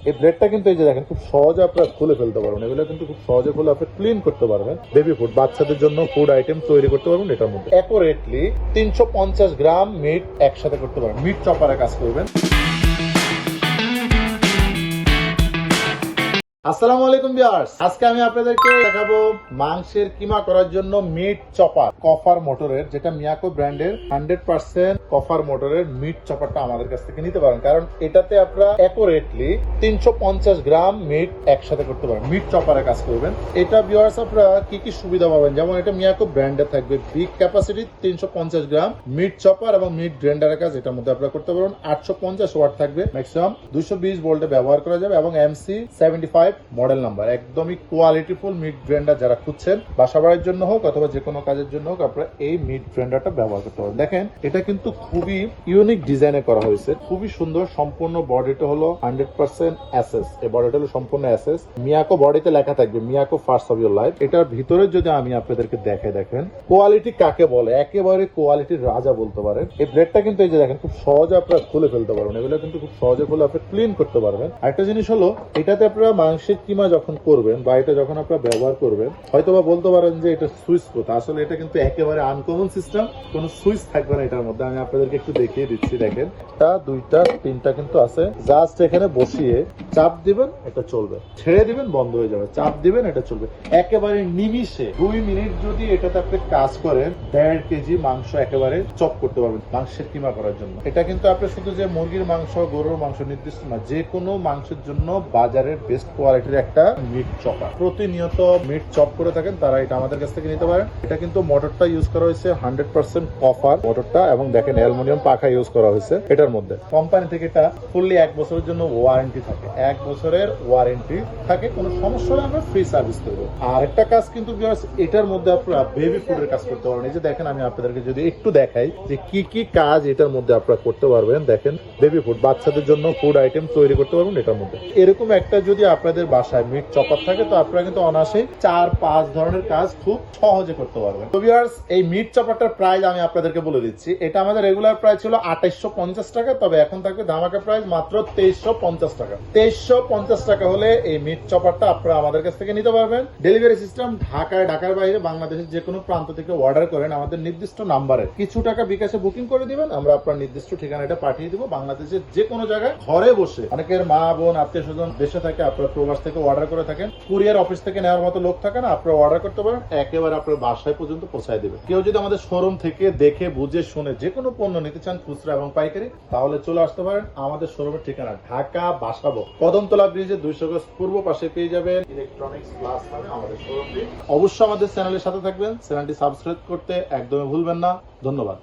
এই ব্লেডটা কিন্তু এই যে দেখেন খুব সহজে আপনারা খুলে ফেলতে পারবেন। এগুলো কিন্তু খুব সহজে খুলে আপনি ক্লিন করতে পারবেন। বেবি ফুড বাচ্চাদের জন্য ফুড আইটেম তৈরি করতে পারবেন এটার মধ্যে। অ্যাকুরেটলি 350 গ্রাম মিট একসাথে করতে পারবেন। মিট চপারে কাজ করবেন। আসসালামু আলাইকুম ভিউয়ার্স, আজকে আমি আপনাদেরকে দেখাবো মাংসের কিমা করার জন্য মিট চপার কফার মোটরের, যেটা মিয়াকো ব্র্যান্ডের 100% কফার মোটরের মিট চপারটা আমাদের কাছ থেকে নিতে পারেন, কারণ এটাতে আপনারা অ্যাকুরেটলি 350 গ্রাম মিট একসাথে করতে পারেন। মিট চপারে কাজ করবেন। এটা ভিউয়ার্স আপনারা কি কি সুবিধা পাবেন, যেমন এটা মিয়াকো ব্র্যান্ডের থাকবে, বিগ ক্যাপাসিটি 350 গ্রাম মিট চপার এবং মিট গ্রাইন্ডারের কাজ এটার মধ্যে আপনারা করতে পারবেন। 850 ওয়াট থাকবে, ম্যাক্সিমাম 220 ভোল্টে ব্যবহার করা যাবে এবং MC 75 মডেল নাম্বার। একদমই কোয়ালিটিফুল মিট গ্রাইন্ডার যারা খুঁজছেন বাসা বাড়ির জন্য হোক অথবা যে কোনো কাজের জন্য হোক, আপনারা এই মিট গ্রাইন্ডারটা ব্যবহার করতে পারেন। দেখেন এটা কিন্তু খুবই ইউনিক ডিজাইনে করা হয়েছে, খুবই সুন্দর। সম্পূর্ণ বডিটা হলো 100% এসএস। এই বডিটা হলো সম্পূর্ণ এসএস। মিয়াকো বডিতে লেখা থাকবে Miyako first of your life. এটার ভিতরে যদি আমি আপনাদেরকে দেখাই, দেখেন কোয়ালিটি কাকে বলে, একেবারে কোয়ালিটির রাজা বলতে পারেন। এই ব্লেডটা কিন্তু এই যে দেখেন খুব সহজে আপনারা খুলে ফেলতে পারবেন। এগুলো কিন্তু খুব সহজে খুলে আপনি ক্লিন করতে পারবেন। আরেকটা জিনিস হলো, এটাতে আপনারা মাংসের কিমা যখন করবেন বা এটা যখন আপনারা ব্যবহার করবেন, হয়তো বা বলতে পারেন যে এটা সুইচ কোথা, আসলে এটা কিন্তু একেবারে আনকমন সিস্টেম, কোনো সুইচ থাকবে না এটার মধ্যে। আমি আপনাদেরকে একটু দেখিয়ে দিচ্ছি। দেখেন এটা দুইটা তিনটা কিন্তু আছে, জাস্ট এখানে বসিয়ে চাপ দিবেন এটা চলবে, ছেড়ে দিবেন বন্ধ হয়ে যাবে, চাপ দিবেন এটা চলবে। একেবারে নিমিষে 2 মিনিট যদি এটাতে আপনি কাজ করেন, 1.5 কেজি মাংস একেবারে চপ করতে পারবেন মাংসের কিমা করার জন্য। এটা কিন্তু আপনি শুধু যে মুরগির মাংস, গরুর মাংস নির্দিষ্ট না, যে কোনো মাংসের জন্য বাজারের বেস্ট কোয়ালিটির একটা মিট চপার। প্রতিনিয়ত মিট চপ করে থাকেন তারা এটা আমাদের কাছ থেকে নিতে পারেন। এটা কিন্তু মোটরটা ইউজ করা হয়েছে 100% কপার মোটরটা, এবং দেখেন অ্যালুমিনিয়াম পাখা ইউজ করা হয়েছে এটার মধ্যে। কোম্পানি থেকে এটা ফুললি 1 বছরের জন্য ওয়ারেন্টি থাকে, 1 বছরের ওয়ারেন্টি থাকে। কোনো সমস্যা হলে আমরা ফ্রি সার্ভিস করবো। আর একটা কাজ কিন্তু এটার মধ্যে আপনারা বেবি ফুডের কাজ করতে পারবেন। এই যে দেখেন আমি আপনাদেরকে যদি একটু দেখাই যে কি কি কাজ এটার মধ্যে আপনারা করতে পারবেন। দেখেন বেবি ফুড বাচ্চাদের জন্য ফুড আইটেম তৈরি করতে পারবেন এটার মধ্যে। এরকম একটা যদি আপনাদের বাসায় মিট চপার থাকে তো আপনারা কিন্তু অনায়াসে 4-5 ধরনের কাজ খুব সহজে করতে পারবেন। তো ভিউয়ার্স, এই মিট চপারটার প্রাইস আমি আপনাদেরকে বলে দিচ্ছি। এটা আমাদের রেগুলার প্রাইস ছিল 2850 টাকা, তবে এখন থাকবে ধামাকা প্রাইস মাত্র 2350 টাকা। 2350 টাকা হলে এই মিট চপারটা আপনারা আমাদের কাছ থেকে নিতে পারবেন। ডেলিভারি সিস্টেম ঢাকার বাইরে বাংলাদেশের যে কোনো প্রান্ত থেকে অর্ডার করেন আমাদের নির্দিষ্ট নাম্বারে কিছু টাকা বিকাশে বুকিং করে দিবেন, আমরা আপনার নির্দিষ্ট ঠিকানাটা পাঠিয়ে দিব। বাংলাদেশের যে কোনো জায়গায় ঘরে বসে, অনেকের মা বোন আত্মীয় স্বজন দেশে থাকে, আপনারা প্রবাস থেকে অর্ডার করে থাকেন, কুরিয়ার অফিস থেকে নেওয়ার মতো লোক থাকে না, আপনারা অর্ডার করতে পারেন, একেবারে আপনার বাসায় পর্যন্ত পৌঁছায় দেবে। কেউ যদি আমাদের শোরুম থেকে দেখে বুঝে শুনে যে কোনো পণ্য নিতে চান, খুচরা এবং পাইকারি, তাহলে চলে আসতে পারেন। আমাদের শোরুমের ঠিকানা ঢাকা বাসাবো, কদমতলা ব্রিজের 200 গজ পূর্ব পাশে পেয়ে যাবেন ইলেকট্রনিক্স প্লাস নামে আমাদের শোরুমটি। অবশ্যই আমাদের চ্যানেলের সাথে থাকবেন, চ্যানেলটি সাবস্ক্রাইব করতে একদমই ভুলবেন না। ধন্যবাদ।